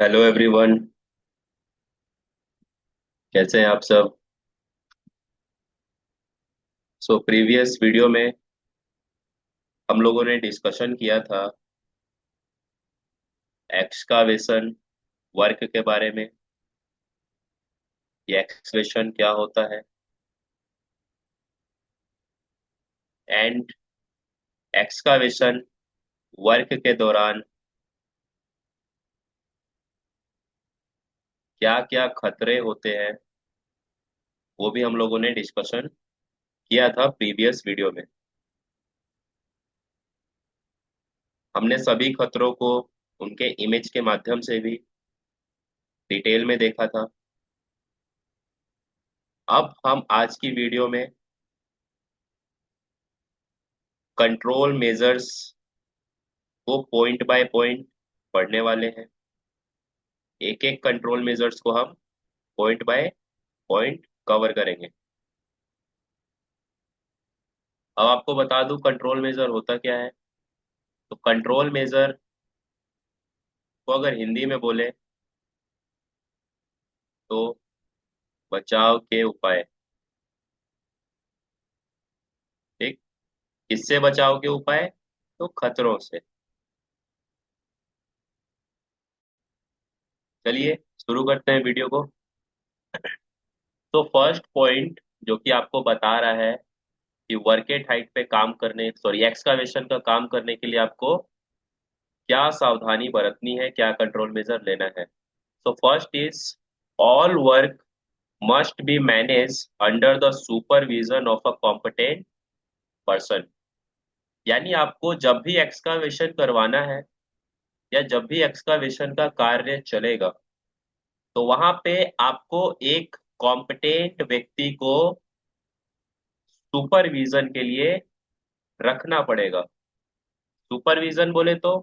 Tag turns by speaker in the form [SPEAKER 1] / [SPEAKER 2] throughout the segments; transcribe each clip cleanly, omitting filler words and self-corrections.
[SPEAKER 1] Hello everyone. कैसे हैं आप सब? प्रीवियस वीडियो में हम लोगों ने डिस्कशन किया था एक्सकावेशन वर्क के बारे में। ये एक्सकवेशन क्या होता है एंड एक्सकावेशन वर्क के दौरान क्या क्या खतरे होते हैं, वो भी हम लोगों ने डिस्कशन किया था प्रीवियस वीडियो में। हमने सभी खतरों को उनके इमेज के माध्यम से भी डिटेल में देखा था। अब हम आज की वीडियो में कंट्रोल मेजर्स को पॉइंट बाय पॉइंट पढ़ने वाले हैं। एक एक कंट्रोल मेजर्स को हम पॉइंट बाय पॉइंट कवर करेंगे। अब आपको बता दूं कंट्रोल मेजर होता क्या है। तो कंट्रोल मेजर को अगर हिंदी में बोले तो बचाव के उपाय। ठीक। किससे बचाव के उपाय? तो खतरों से। चलिए शुरू करते हैं वीडियो को। तो फर्स्ट पॉइंट जो कि आपको बता रहा है कि वर्केट हाइट पे काम करने सॉरी एक्सकावेशन का काम करने के लिए आपको क्या सावधानी बरतनी है, क्या कंट्रोल मेजर लेना है। So first is all work must be managed under the supervision of a competent person। यानी आपको जब भी एक्सकावेशन करवाना है या जब भी एक्सकावेशन का कार्य चलेगा तो वहां पे आपको एक कॉम्पिटेंट व्यक्ति को सुपरविजन के लिए रखना पड़ेगा। सुपरविजन बोले तो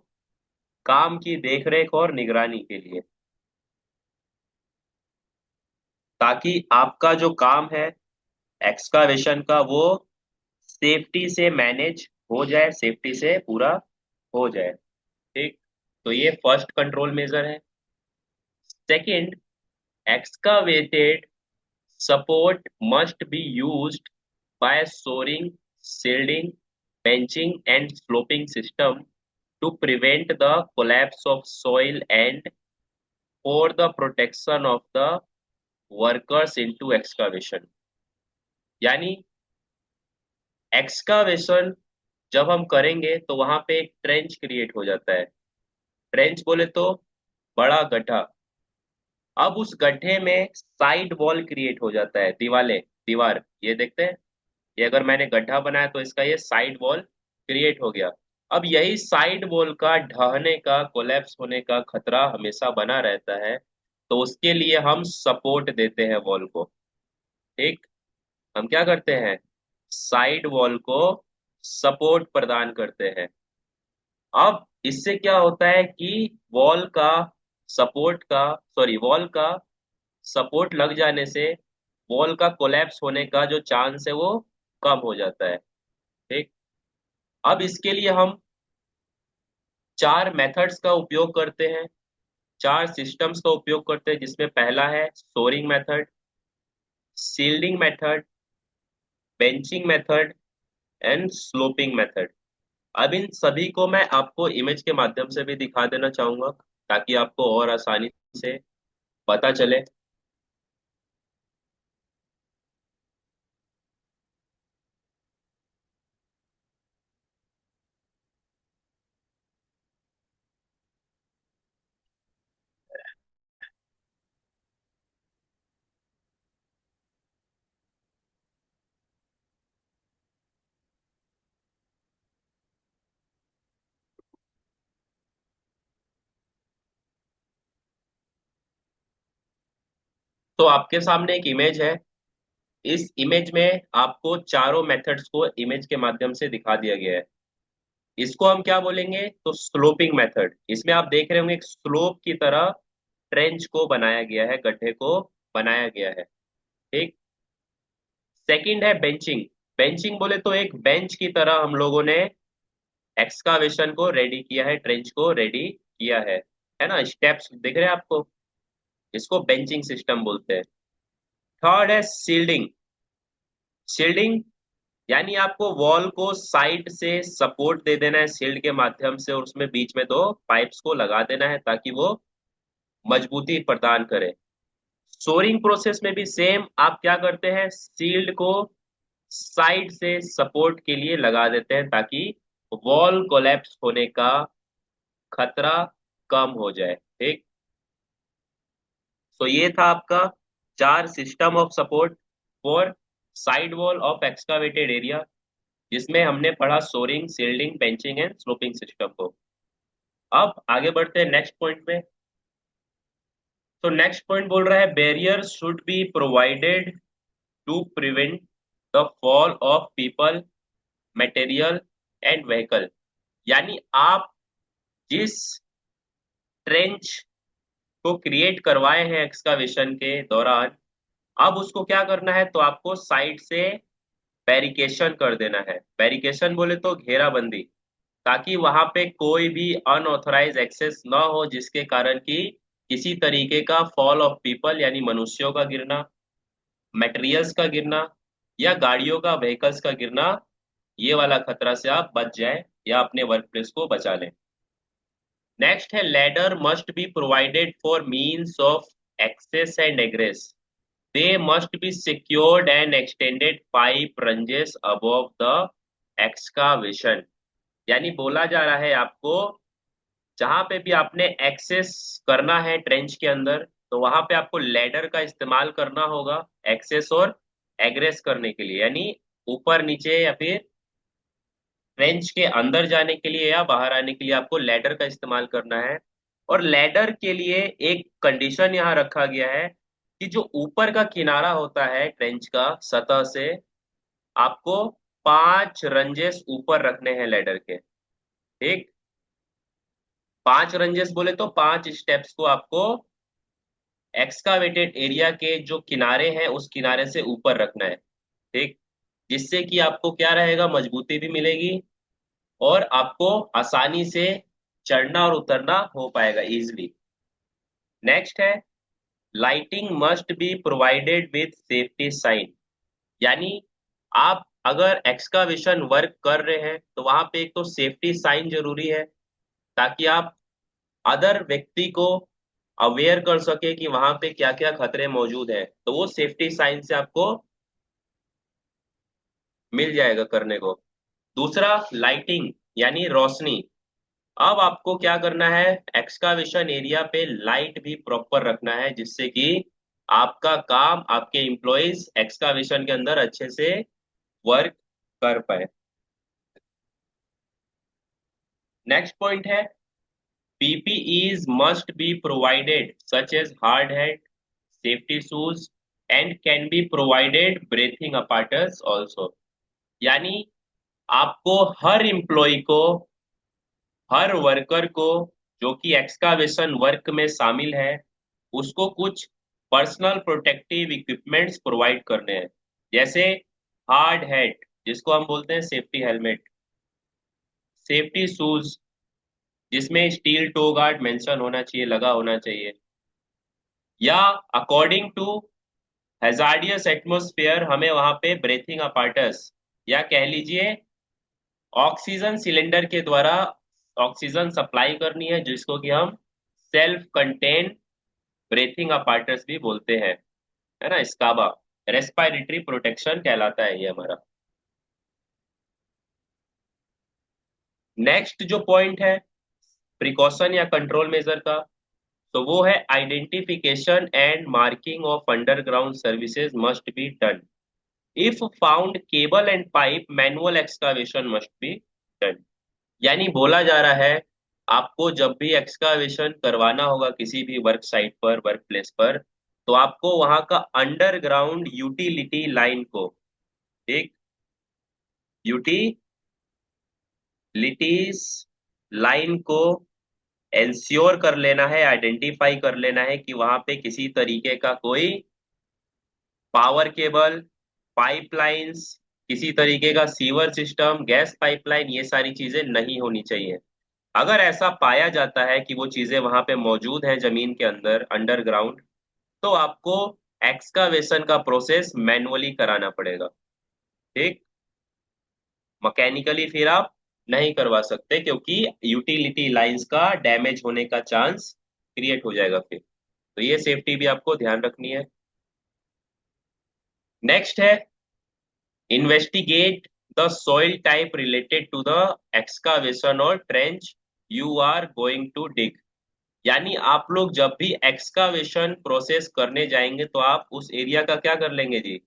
[SPEAKER 1] काम की देखरेख और निगरानी के लिए, ताकि आपका जो काम है एक्सकावेशन का वो सेफ्टी से मैनेज हो जाए, सेफ्टी से पूरा हो जाए। ठीक। तो ये फर्स्ट कंट्रोल मेजर है। Second, excavated support must be used by soaring, shielding, benching and sloping system to prevent the collapse of soil and for the protection of the workers into excavation। यानी excavation जब हम करेंगे तो वहां पे एक trench create हो जाता है। ट्रेंच बोले तो बड़ा गड्ढा। अब उस गड्ढे में साइड वॉल क्रिएट हो जाता है, दीवारें, दीवार ये देखते हैं। ये अगर मैंने गड्ढा बनाया तो इसका ये साइड वॉल क्रिएट हो गया। अब यही साइड वॉल का ढहने का, कोलैप्स होने का खतरा हमेशा बना रहता है। तो उसके लिए हम सपोर्ट देते हैं वॉल को। ठीक। हम क्या करते हैं? साइड वॉल को सपोर्ट प्रदान करते हैं। अब इससे क्या होता है कि वॉल का वॉल का सपोर्ट लग जाने से वॉल का कोलैप्स होने का जो चांस है वो कम हो जाता है। ठीक। अब इसके लिए हम चार मेथड्स का उपयोग करते हैं, चार सिस्टम्स का उपयोग करते हैं, जिसमें पहला है shoring method, shielding method, benching method and sloping method. अब इन सभी को मैं आपको इमेज के माध्यम से भी दिखा देना चाहूंगा ताकि आपको और आसानी से पता चले। तो आपके सामने एक इमेज है। इस इमेज में आपको चारों मेथड्स को इमेज के माध्यम से दिखा दिया गया है। इसको हम क्या बोलेंगे? तो स्लोपिंग मेथड। इसमें आप देख रहे होंगे एक स्लोप की तरह ट्रेंच को बनाया गया है, गड्ढे को बनाया गया है। ठीक। सेकंड है बेंचिंग। बेंचिंग बोले तो एक बेंच की तरह हम लोगों ने एक्सकावेशन को रेडी किया है, ट्रेंच को रेडी किया है। है ना, स्टेप्स दिख रहे हैं आपको, इसको बेंचिंग सिस्टम बोलते हैं। थर्ड है सील्डिंग। सील्डिंग यानी आपको वॉल को साइड से सपोर्ट दे देना है सील्ड के माध्यम से, और उसमें बीच में दो पाइप्स को लगा देना है ताकि वो मजबूती प्रदान करे। सोरिंग प्रोसेस में भी सेम, आप क्या करते हैं, सील्ड को साइड से सपोर्ट के लिए लगा देते हैं ताकि वॉल कोलैप्स होने का खतरा कम हो जाए। ठीक, तो ये था आपका 4 system of support for side wall of excavated area, जिसमें हमने पढ़ा shoring, shielding, benching and sloping system को। अब आगे बढ़ते हैं नेक्स्ट पॉइंट में। तो नेक्स्ट पॉइंट बोल रहा है barrier should be provided to prevent the fall of people, material and vehicle. यानी आप जिस ट्रेंच को क्रिएट करवाए हैं एक्सकावेशन के दौरान, अब उसको क्या करना है, तो आपको साइड से बैरिकेशन कर देना है। बैरिकेशन बोले तो घेराबंदी, ताकि वहां पे कोई भी अनऑथराइज एक्सेस ना हो, जिसके कारण कि किसी तरीके का फॉल ऑफ पीपल यानी मनुष्यों का गिरना, मटेरियल्स का गिरना, या गाड़ियों का, व्हीकल्स का गिरना, ये वाला खतरा से आप बच जाए या अपने वर्क प्लेस को बचा लें। नेक्स्ट है ladder must be provided for means of access and egress. They must be secured and extended 5 rungs above the excavation. यानी बोला जा रहा है आपको, जहां पे भी आपने एक्सेस करना है ट्रेंच के अंदर, तो वहां पे आपको लैडर का इस्तेमाल करना होगा एक्सेस और एग्रेस करने के लिए, यानी ऊपर नीचे या फिर ट्रेंच के अंदर जाने के लिए या बाहर आने के लिए आपको लैडर का इस्तेमाल करना है। और लैडर के लिए एक कंडीशन यहाँ रखा गया है कि जो ऊपर का किनारा होता है ट्रेंच का सतह से, आपको 5 रंजेस ऊपर रखने हैं लैडर के। ठीक, 5 रंजेस बोले तो 5 स्टेप्स को आपको एक्सकावेटेड एरिया के जो किनारे हैं उस किनारे से ऊपर रखना है। ठीक, जिससे कि आपको क्या रहेगा, मजबूती भी मिलेगी और आपको आसानी से चढ़ना और उतरना हो पाएगा इजिली। नेक्स्ट है lighting must be provided with safety sign. यानी आप अगर एक्सकावेशन वर्क कर रहे हैं तो वहां पे एक तो सेफ्टी साइन जरूरी है, ताकि आप अदर व्यक्ति को अवेयर कर सके कि वहां पे क्या क्या खतरे मौजूद है, तो वो सेफ्टी साइन से आपको मिल जाएगा करने को। दूसरा लाइटिंग यानी रोशनी। अब आपको क्या करना है, एक्सकावेशन एरिया पे लाइट भी प्रॉपर रखना है, जिससे कि आपका काम, आपके एम्प्लॉयज एक्सकावेशन के अंदर अच्छे से वर्क कर पाए। नेक्स्ट पॉइंट है PPEs must be provided such as hard hat, safety shoes and can be provided breathing apparatus also। यानी आपको हर एम्प्लॉय को, हर वर्कर को जो कि एक्सकावेशन वर्क में शामिल है, उसको कुछ पर्सनल प्रोटेक्टिव इक्विपमेंट्स प्रोवाइड करने हैं। जैसे हार्ड हैट, जिसको हम बोलते हैं सेफ्टी हेलमेट, सेफ्टी शूज जिसमें स्टील टो गार्ड मेंशन होना चाहिए, लगा होना चाहिए, या अकॉर्डिंग टू हैजार्डियस एटमॉस्फेयर हमें वहां पे ब्रेथिंग अपार्टस, या कह लीजिए ऑक्सीजन सिलेंडर के द्वारा ऑक्सीजन सप्लाई करनी है, जिसको कि हम सेल्फ कंटेन ब्रेथिंग अपार्टस भी बोलते हैं, है ना, स्काबा। रेस्पिरेटरी प्रोटेक्शन कहलाता है ये हमारा। नेक्स्ट जो पॉइंट है प्रिकॉशन या कंट्रोल मेजर का, तो वो है identification and marking of underground services must be done. If found cable and pipe manual excavation must be done. यानी बोला जा रहा है आपको जब भी एक्सकावेशन करवाना होगा किसी भी वर्क साइट पर, वर्क प्लेस पर, तो आपको वहां का अंडरग्राउंड यूटिलिटी लाइन को, एक यूटिलिटीज लाइन को इंश्योर कर लेना है, आइडेंटिफाई कर लेना है कि वहां पे किसी तरीके का कोई पावर केबल, पाइपलाइंस, किसी तरीके का सीवर सिस्टम, गैस पाइपलाइन, ये सारी चीजें नहीं होनी चाहिए। अगर ऐसा पाया जाता है कि वो चीजें वहां पे मौजूद हैं जमीन के अंदर अंडरग्राउंड, तो आपको एक्सकावेशन का प्रोसेस मैनुअली कराना पड़ेगा। ठीक। मैकेनिकली फिर आप नहीं करवा सकते, क्योंकि यूटिलिटी लाइंस का डैमेज होने का चांस क्रिएट हो जाएगा फिर। तो ये सेफ्टी भी आपको ध्यान रखनी है। नेक्स्ट है, investigate the soil type related to the excavation और trench you are going to dig. यानी आप लोग जब भी एक्सकावेशन प्रोसेस करने जाएंगे तो आप उस एरिया का क्या कर लेंगे जी,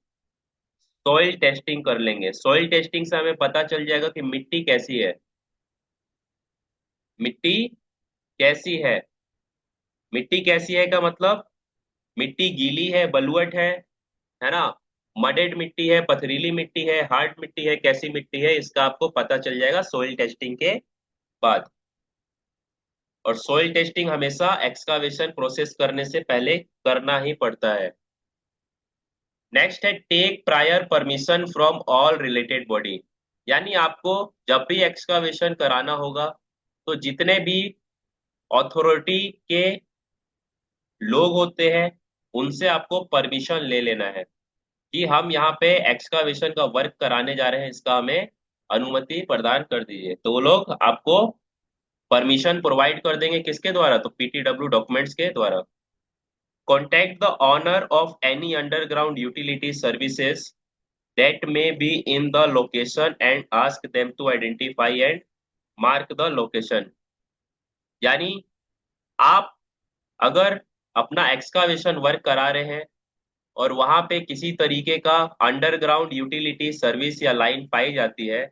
[SPEAKER 1] सॉइल टेस्टिंग कर लेंगे। सॉइल टेस्टिंग से हमें पता चल जाएगा कि मिट्टी कैसी है। मिट्टी कैसी है, मिट्टी कैसी है का मतलब मिट्टी गीली है, बलुअट है ना, मडेड मिट्टी है, पथरीली मिट्टी है, हार्ड मिट्टी है, कैसी मिट्टी है, इसका आपको पता चल जाएगा सॉइल टेस्टिंग के बाद। और सॉइल टेस्टिंग हमेशा एक्सकावेशन प्रोसेस करने से पहले करना ही पड़ता है। नेक्स्ट है, take prior permission from all related body. यानी आपको जब भी एक्सकावेशन कराना होगा तो जितने भी अथॉरिटी के लोग होते हैं उनसे आपको परमिशन ले लेना है कि हम यहाँ पे एक्सकावेशन का वर्क कराने जा रहे हैं, इसका हमें अनुमति प्रदान कर दीजिए। तो वो लोग आपको परमिशन प्रोवाइड कर देंगे, किसके द्वारा, तो पीटीडब्ल्यू डॉक्यूमेंट्स के द्वारा। Contact the owner of any underground utility services that may be in the location and ask them to identify and mark the location। यानी आप अगर अपना एक्सकावेशन वर्क करा रहे हैं और वहां पे किसी तरीके का अंडरग्राउंड यूटिलिटी सर्विस या लाइन पाई जाती है,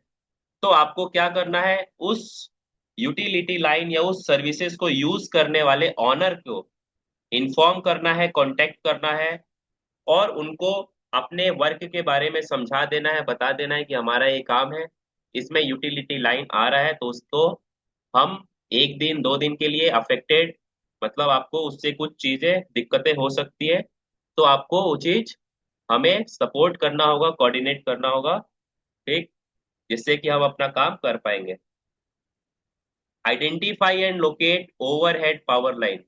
[SPEAKER 1] तो आपको क्या करना है, उस यूटिलिटी लाइन या उस सर्विसेज को यूज करने वाले ऑनर को इन्फॉर्म करना है, कांटेक्ट करना है, और उनको अपने वर्क के बारे में समझा देना है, बता देना है कि हमारा ये काम है, इसमें यूटिलिटी लाइन आ रहा है तो उसको हम एक दिन दो दिन के लिए अफेक्टेड, मतलब आपको उससे कुछ चीजें दिक्कतें हो सकती है, तो आपको वो चीज हमें सपोर्ट करना होगा, कोऑर्डिनेट करना होगा। ठीक। जिससे कि हम अपना काम कर पाएंगे। Identify and locate overhead power line.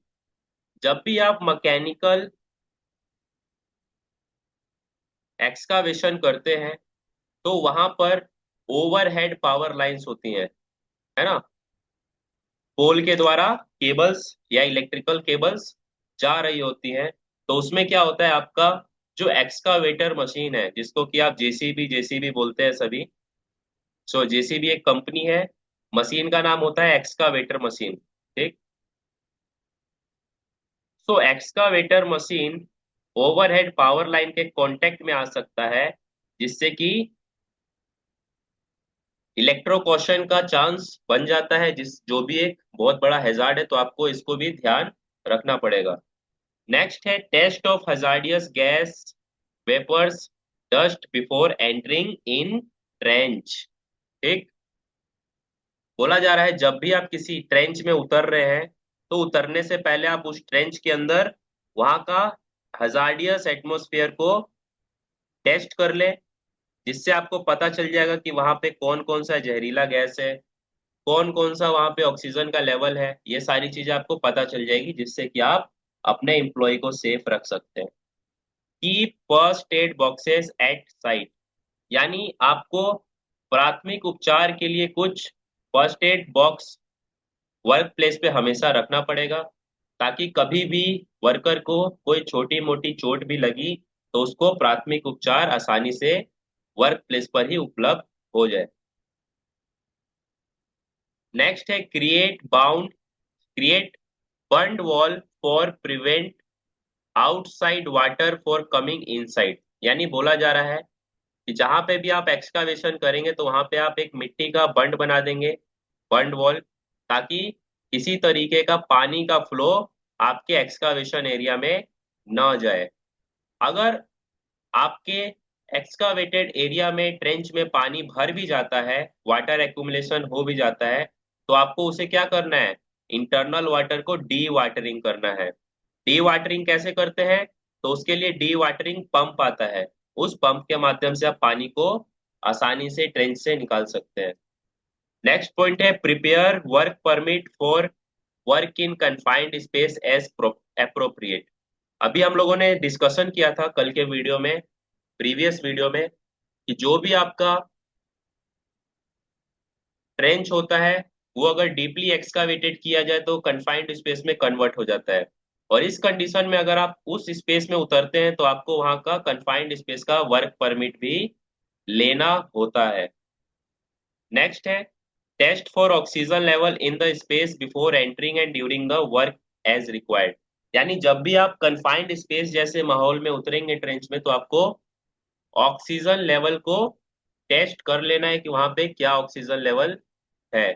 [SPEAKER 1] जब भी आप मैकेनिकल एक्सकावेशन करते हैं तो वहां पर ओवरहेड पावर लाइंस होती हैं, है ना, पोल के द्वारा केबल्स या इलेक्ट्रिकल केबल्स जा रही होती हैं। तो उसमें क्या होता है, आपका जो एक्सकावेटर मशीन है, जिसको कि आप जेसीबी जेसीबी बोलते हैं सभी, सो जेसीबी एक कंपनी है, मशीन का नाम होता है एक्सकावेटर मशीन। ठीक। So excavator machine overhead power line के कांटेक्ट में आ सकता है, जिससे कि इलेक्ट्रोक्यूशन का चांस बन जाता है, जिस जो भी एक बहुत बड़ा हैजार्ड है, तो आपको इसको भी ध्यान रखना पड़ेगा। नेक्स्ट है, test of hazardous gas vapours dust before entering in trench. ठीक। बोला जा रहा है जब भी आप किसी ट्रेंच में उतर रहे हैं तो उतरने से पहले आप उस ट्रेंच के अंदर वहां का हजार्डियस एटमॉस्फेयर को टेस्ट कर ले, जिससे आपको पता चल जाएगा कि वहां पे कौन कौन सा जहरीला गैस है, कौन कौन सा वहां पे ऑक्सीजन का लेवल है, ये सारी चीजें आपको पता चल जाएगी, जिससे कि आप अपने एम्प्लॉय को सेफ रख सकते हैं। Keep first aid boxes at site. यानी आपको प्राथमिक उपचार के लिए कुछ first aid box work place पे हमेशा रखना पड़ेगा, ताकि कभी भी वर्कर को कोई छोटी मोटी चोट भी लगी तो उसको प्राथमिक उपचार आसानी से वर्क प्लेस पर ही उपलब्ध हो जाए। नेक्स्ट है, create bund wall for prevent outside water for coming inside. यानी बोला जा रहा है कि जहां पे भी आप एक्सकावेशन करेंगे तो वहां पे आप एक मिट्टी का बंड बना देंगे, बंड वॉल, ताकि किसी तरीके का पानी का फ्लो आपके एक्सकावेशन एरिया में न जाए। अगर आपके एक्सकावेटेड एरिया में ट्रेंच में पानी भर भी जाता है, वाटर एक्यूमुलेशन हो भी जाता है, तो आपको उसे क्या करना है, इंटरनल वाटर को डी वाटरिंग करना है। डी वाटरिंग कैसे करते हैं, तो उसके लिए डी वाटरिंग पंप आता है, उस पंप के माध्यम से आप पानी को आसानी से ट्रेंच से निकाल सकते हैं। नेक्स्ट पॉइंट है prepare work permit for work in confined space age appropriate. अभी हम लोगों ने डिस्कशन किया था कल के वीडियो में, प्रीवियस वीडियो में, कि जो भी आपका ट्रेंच होता है वो अगर डीपली एक्सकावेटेड किया जाए तो कन्फाइंड स्पेस में कन्वर्ट हो जाता है। और इस कंडीशन में अगर आप उस स्पेस में उतरते हैं तो आपको वहां का कन्फाइंड स्पेस का वर्क परमिट भी लेना होता है। नेक्स्ट है test for oxygen level in the space before entering and during the work as required. यानी जब भी आप कन्फाइंड स्पेस जैसे माहौल में उतरेंगे ट्रेंच में तो आपको ऑक्सीजन लेवल को टेस्ट कर लेना है कि वहां पे क्या ऑक्सीजन लेवल है।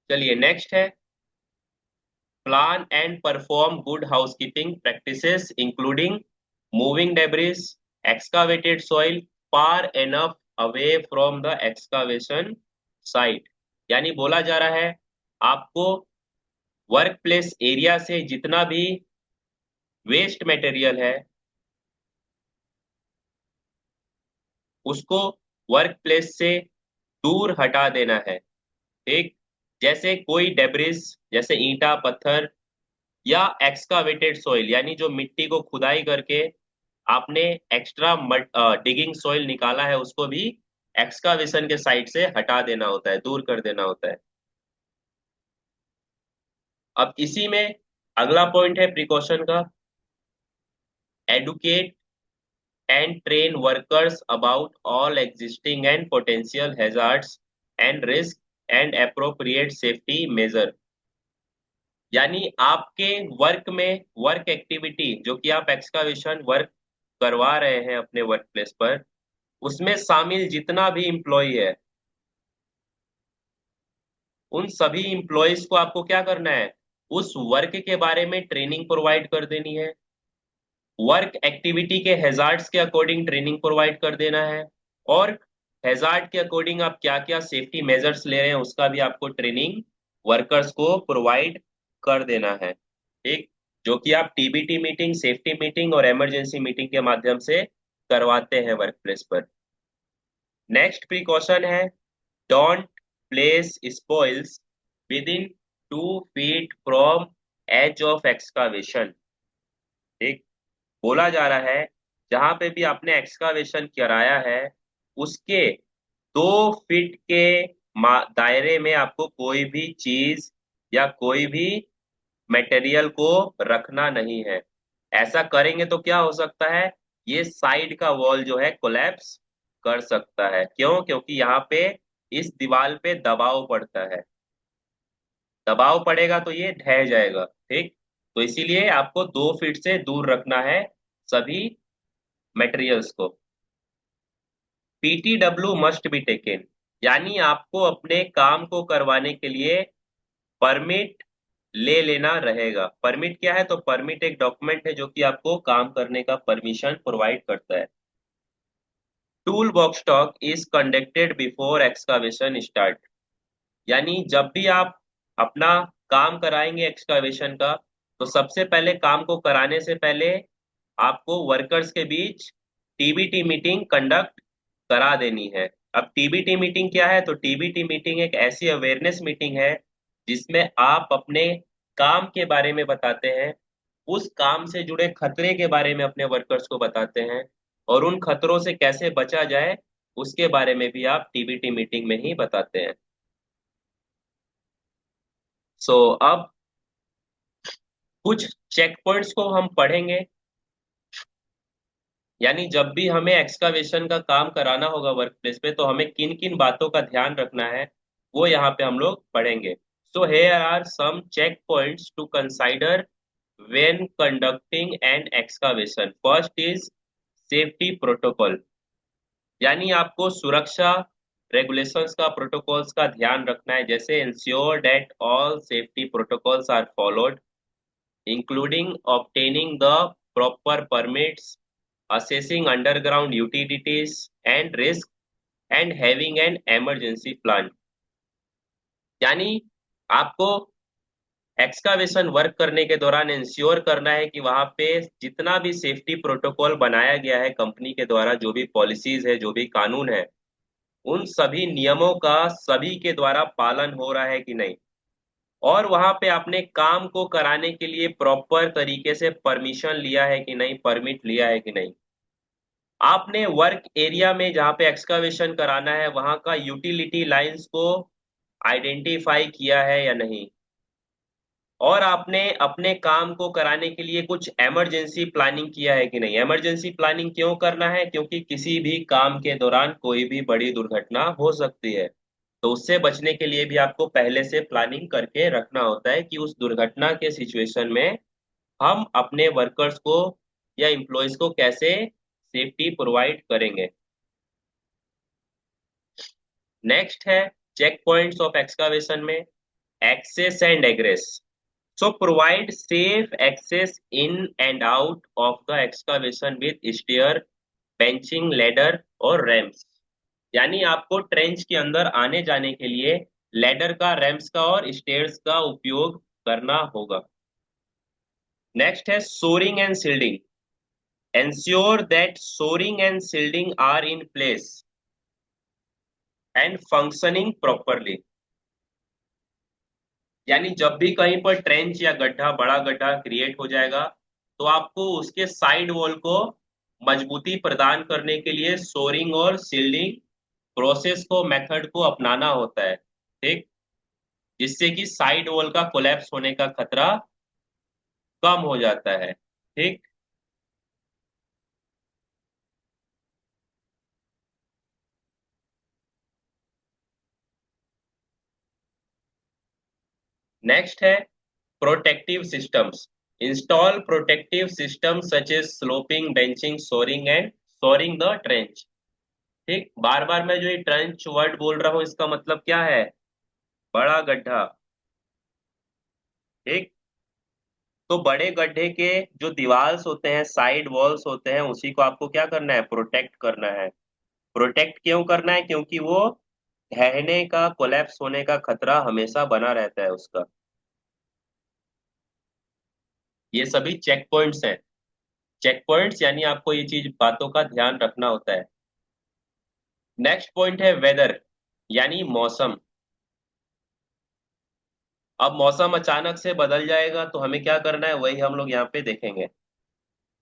[SPEAKER 1] चलिए नेक्स्ट है plan and perform good housekeeping practices including moving debris एक्सकावेटेड soil far enough away from the excavation site. यानी बोला जा रहा है आपको वर्क प्लेस एरिया से जितना भी वेस्ट मटेरियल है उसको वर्क प्लेस से दूर हटा देना है। ठीक, जैसे कोई डेब्रिस जैसे ईंटा पत्थर या एक्सकावेटेड सॉइल यानी जो मिट्टी को खुदाई करके आपने एक्स्ट्रा डिगिंग सॉइल निकाला है उसको भी एक्सकावेशन के साइड से हटा देना होता है, दूर कर देना होता है। अब इसी में अगला पॉइंट है प्रिकॉशन का, educate and train workers about all existing and potential hazards and risk and appropriate safety measure। यानी आपके वर्क में वर्क एक्टिविटी जो कि आप एक्सकावेशन वर्क करवा रहे हैं अपने वर्क प्लेस पर उसमें शामिल जितना भी इम्प्लॉय है उन सभी इम्प्लॉयज को आपको क्या करना है, उस वर्क के बारे में ट्रेनिंग प्रोवाइड कर देनी है, वर्क एक्टिविटी के हैजार्ड्स के अकॉर्डिंग ट्रेनिंग प्रोवाइड कर देना है, और हैजार्ड के अकॉर्डिंग आप क्या क्या सेफ्टी मेजर्स ले रहे हैं उसका भी आपको ट्रेनिंग वर्कर्स को प्रोवाइड कर देना है। ठीक, जो कि आप टीबीटी मीटिंग सेफ्टी मीटिंग और इमरजेंसी मीटिंग के माध्यम से करवाते हैं वर्क प्लेस पर। नेक्स्ट प्रिकॉशन है don't place spoils within 2 feet from edge of excavation. ठीक, बोला जा रहा है जहां पे भी आपने एक्सकावेशन कराया है उसके 2 फीट के दायरे में आपको कोई भी चीज या कोई भी मटेरियल को रखना नहीं है। ऐसा करेंगे तो क्या हो सकता है, ये साइड का वॉल जो है कोलैप्स कर सकता है। क्यों? क्योंकि यहाँ पे इस दीवार पे दबाव पड़ता है, दबाव पड़ेगा तो ये ढह जाएगा। ठीक, तो इसीलिए आपको 2 फीट से दूर रखना है सभी मटेरियल्स को। पीटीडब्ल्यू मस्ट बी टेकन, यानी आपको अपने काम को करवाने के लिए परमिट ले लेना रहेगा। परमिट क्या है? तो परमिट एक डॉक्यूमेंट है जो कि आपको काम करने का परमिशन प्रोवाइड करता है। Tool box talk is conducted before excavation start, यानी जब भी आप अपना काम कराएंगे एक्सकावेशन का तो सबसे पहले काम को कराने से पहले आपको वर्कर्स के बीच टीबीटी मीटिंग कंडक्ट करा देनी है। अब टीबीटी मीटिंग क्या है? तो टीबीटी मीटिंग एक ऐसी अवेयरनेस मीटिंग है जिसमें आप अपने काम के बारे में बताते हैं, उस काम से जुड़े खतरे के बारे में अपने वर्कर्स को बताते हैं, और उन खतरों से कैसे बचा जाए उसके बारे में भी आप टीबीटी मीटिंग में ही बताते हैं। अब कुछ चेक पॉइंट्स को हम पढ़ेंगे, यानी जब भी हमें एक्सकावेशन का काम कराना होगा वर्क प्लेस पे तो हमें किन किन बातों का ध्यान रखना है वो यहाँ पे हम लोग पढ़ेंगे। So here are some check points to consider when conducting an excavation. First is safety protocol, यानी आपको सुरक्षा रेगुलेशंस का प्रोटोकॉल्स का ध्यान रखना है, जैसे ensure that all safety protocols are followed including obtaining the proper permits, assessing underground utilities and risk, and having an emergency plan। यानी आपको एक्सकावेशन वर्क करने के दौरान इंश्योर करना है कि वहां पे जितना भी सेफ्टी प्रोटोकॉल बनाया गया है कंपनी के द्वारा, जो भी पॉलिसीज है जो भी कानून है उन सभी नियमों का सभी के द्वारा पालन हो रहा है कि नहीं, और वहां पे आपने काम को कराने के लिए प्रॉपर तरीके से परमिशन लिया है कि नहीं, परमिट लिया है कि नहीं, आपने वर्क एरिया में जहाँ पे एक्सकवेशन कराना है वहां का यूटिलिटी लाइंस को आइडेंटिफाई किया है या नहीं, और आपने अपने काम को कराने के लिए कुछ इमरजेंसी प्लानिंग किया है कि नहीं। इमरजेंसी प्लानिंग क्यों करना है? क्योंकि किसी भी काम के दौरान कोई भी बड़ी दुर्घटना हो सकती है, तो उससे बचने के लिए भी आपको पहले से प्लानिंग करके रखना होता है कि उस दुर्घटना के सिचुएशन में हम अपने वर्कर्स को या एम्प्लॉयज को कैसे सेफ्टी प्रोवाइड करेंगे। नेक्स्ट है चेक पॉइंट्स ऑफ एक्सकावेशन में access and egress. So provide safe access in and out of the excavation with stair, benching, ladder और ramps। यानी आपको ट्रेंच के अंदर आने जाने के लिए लैडर का, रैम्प्स का और स्टेयर्स का उपयोग करना होगा। नेक्स्ट है shoring and shielding. Ensure that soaring and shielding are in place and functioning properly। यानी जब भी कहीं पर ट्रेंच या गड्ढा, बड़ा गड्ढा क्रिएट हो जाएगा, तो आपको उसके साइड वॉल को मजबूती प्रदान करने के लिए सोरिंग और सील्डिंग प्रोसेस को, मेथड को अपनाना होता है, ठीक, जिससे कि साइड वॉल का कोलैप्स होने का खतरा कम हो जाता है, ठीक। नेक्स्ट है protective systems. Install protective system such as sloping, benching, shoring and shoring the trench. ठीक, बार बार मैं जो ये ट्रेंच वर्ड बोल रहा हूँ इसका मतलब क्या है? बड़ा गड्ढा, ठीक। तो बड़े गड्ढे के जो दीवाल्स होते हैं, साइड वॉल्स होते हैं, उसी को आपको क्या करना है? प्रोटेक्ट करना है। प्रोटेक्ट क्यों करना है? क्योंकि वो ढहने का, कोलैप्स होने का खतरा हमेशा बना रहता है उसका। ये सभी चेक पॉइंट्स हैं। चेक पॉइंट्स यानी आपको ये चीज, बातों का ध्यान रखना होता है। नेक्स्ट पॉइंट है वेदर, यानी मौसम। अब मौसम अचानक से बदल जाएगा तो हमें क्या करना है, वही हम लोग यहाँ पे देखेंगे।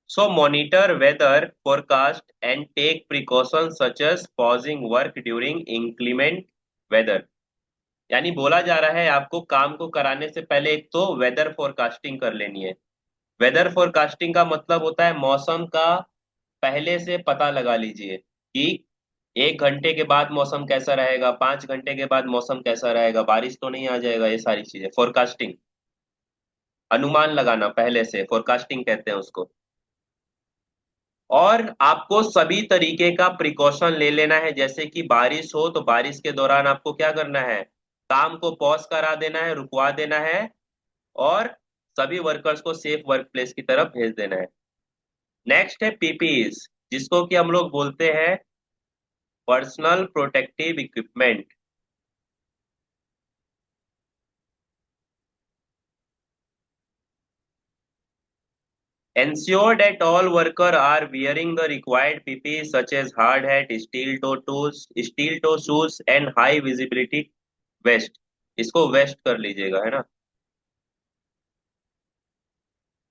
[SPEAKER 1] So monitor weather forecast and take precautions such as pausing work during inclement weather। यानी बोला जा रहा है आपको काम को कराने से पहले एक तो वेदर फोरकास्टिंग कर लेनी है। वेदर फोरकास्टिंग का मतलब होता है मौसम का पहले से पता लगा लीजिए कि 1 घंटे के बाद मौसम कैसा रहेगा, 5 घंटे के बाद मौसम कैसा रहेगा, बारिश तो नहीं आ जाएगा। ये सारी चीजें फोरकास्टिंग, अनुमान लगाना पहले से, फोरकास्टिंग कहते हैं उसको। और आपको सभी तरीके का प्रिकॉशन ले लेना है, जैसे कि बारिश हो तो बारिश के दौरान आपको क्या करना है? काम को पॉज करा देना है, रुकवा देना है, और सभी वर्कर्स को सेफ वर्क प्लेस की तरफ भेज देना है। नेक्स्ट है पीपीईज, जिसको कि हम लोग बोलते हैं personal protective equipment. Ensure that all workers are wearing the required PPE such as hard hat, steel toe shoes and high visibility vest। इसको वेस्ट कर लीजिएगा, है ना।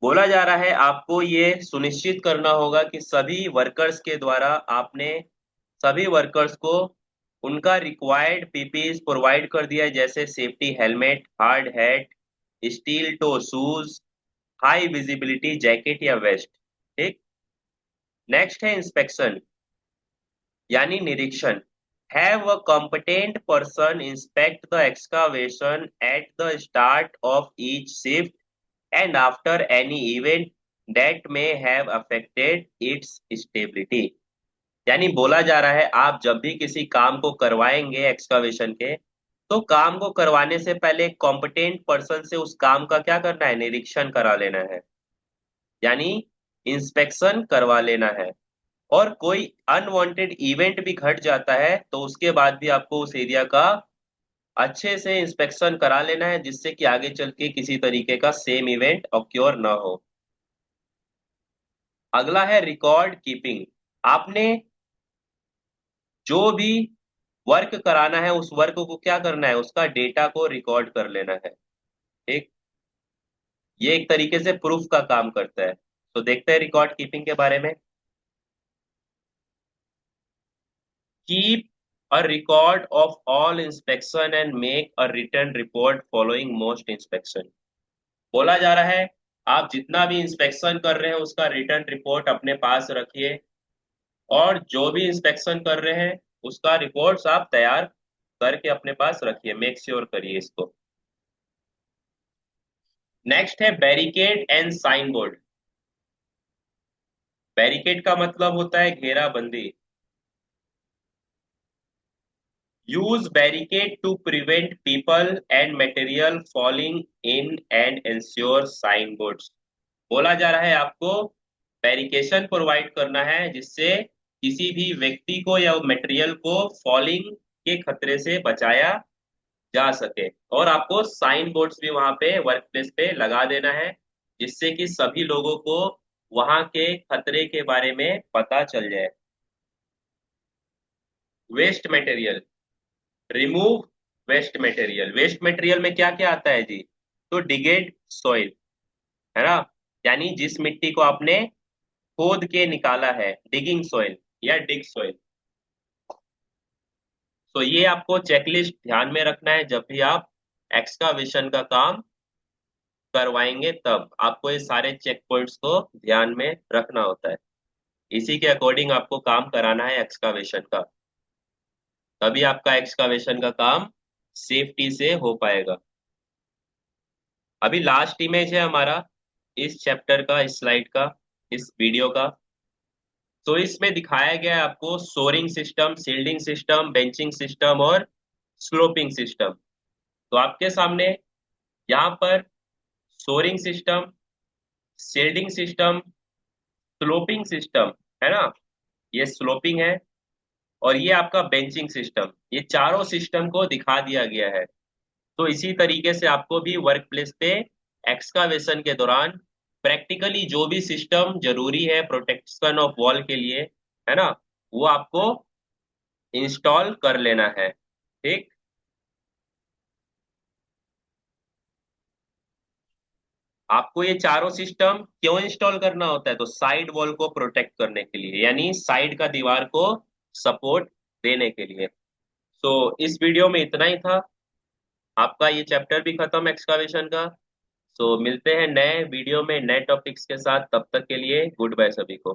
[SPEAKER 1] बोला जा रहा है आपको ये सुनिश्चित करना होगा कि सभी वर्कर्स के द्वारा आपने सभी वर्कर्स को उनका रिक्वायर्ड पीपीई प्रोवाइड कर दिया है, जैसे safety helmet, hard hat, steel toe shoes, high visibility jacket या वेस्ट, ठीक। नेक्स्ट है इंस्पेक्शन, यानी निरीक्षण। Have a competent person inspect the excavation at the start of each shift and after any event that may have affected its stability। यानी बोला जा रहा है आप जब भी किसी काम को करवाएंगे एक्सकवेशन के, तो काम को करवाने से पहले कॉम्पिटेंट पर्सन से उस काम का क्या करना है? निरीक्षण करा लेना है, यानी इंस्पेक्शन करवा लेना है। और कोई अनवांटेड इवेंट भी घट जाता है तो उसके बाद भी आपको उस एरिया का अच्छे से इंस्पेक्शन करा लेना है, जिससे कि आगे चल के किसी तरीके का सेम इवेंट ऑक्योर ना हो। अगला है रिकॉर्ड कीपिंग। आपने जो भी वर्क कराना है, उस वर्क को क्या करना है, उसका डेटा को रिकॉर्ड कर लेना है। ठीक। ये एक तरीके से प्रूफ का काम करता है। तो देखते हैं रिकॉर्ड कीपिंग के बारे में। Keep a record of all inspection and make a return report following most inspection. बोला जा रहा है आप जितना भी इंस्पेक्शन कर रहे हैं उसका रिटर्न रिपोर्ट अपने पास रखिए, और जो भी इंस्पेक्शन कर रहे हैं उसका रिपोर्ट्स आप तैयार करके अपने पास रखिए, मेक श्योर करिए इसको। नेक्स्ट है barricade and sign board. Barricade का मतलब होता है घेराबंदी। Use barricade to prevent people and material falling in and ensure sign boards. बोला जा रहा है आपको बैरिकेशन प्रोवाइड करना है जिससे किसी भी व्यक्ति को या मटेरियल को फॉलिंग के खतरे से बचाया जा सके। और आपको साइन बोर्ड्स भी वहां पे वर्क प्लेस पे लगा देना है जिससे कि सभी लोगों को वहां के खतरे के बारे में पता चल जाए। Waste material, remove waste material. Waste material में क्या क्या आता है जी? तो डिगेड सॉइल, है ना, यानी जिस मिट्टी को आपने खोद के निकाला है, डिगिंग सॉइल या डिग सॉइल। तो ये आपको चेकलिस्ट ध्यान में रखना है जब भी आप एक्सकावेशन का काम करवाएंगे, तब आपको ये सारे चेक पॉइंट्स को ध्यान में रखना होता है। इसी के अकॉर्डिंग आपको काम कराना है एक्सकावेशन का, तभी आपका एक्सकावेशन का काम सेफ्टी से हो पाएगा। अभी लास्ट इमेज है हमारा इस चैप्टर का, इस स्लाइड का, इस वीडियो का। तो इसमें दिखाया गया है आपको shoring system, shielding system, benching system और स्लोपिंग सिस्टम। तो आपके सामने यहाँ पर shoring system, shielding system, sloping system, है ना, ये स्लोपिंग है, और ये आपका बेंचिंग सिस्टम, ये चारों सिस्टम को दिखा दिया गया है। तो इसी तरीके से आपको भी वर्क प्लेस पे एक्सकावेशन के दौरान प्रैक्टिकली जो भी सिस्टम जरूरी है प्रोटेक्शन ऑफ वॉल के लिए, है ना, वो आपको इंस्टॉल कर लेना है। ठीक। आपको ये चारों सिस्टम क्यों इंस्टॉल करना होता है? तो साइड वॉल को प्रोटेक्ट करने के लिए, यानी साइड का दीवार को सपोर्ट देने के लिए। तो इस वीडियो में इतना ही था, आपका ये चैप्टर भी खत्म एक्सकावेशन का। सो मिलते हैं नए वीडियो में नए टॉपिक्स के साथ, तब तक के लिए गुड बाय सभी को।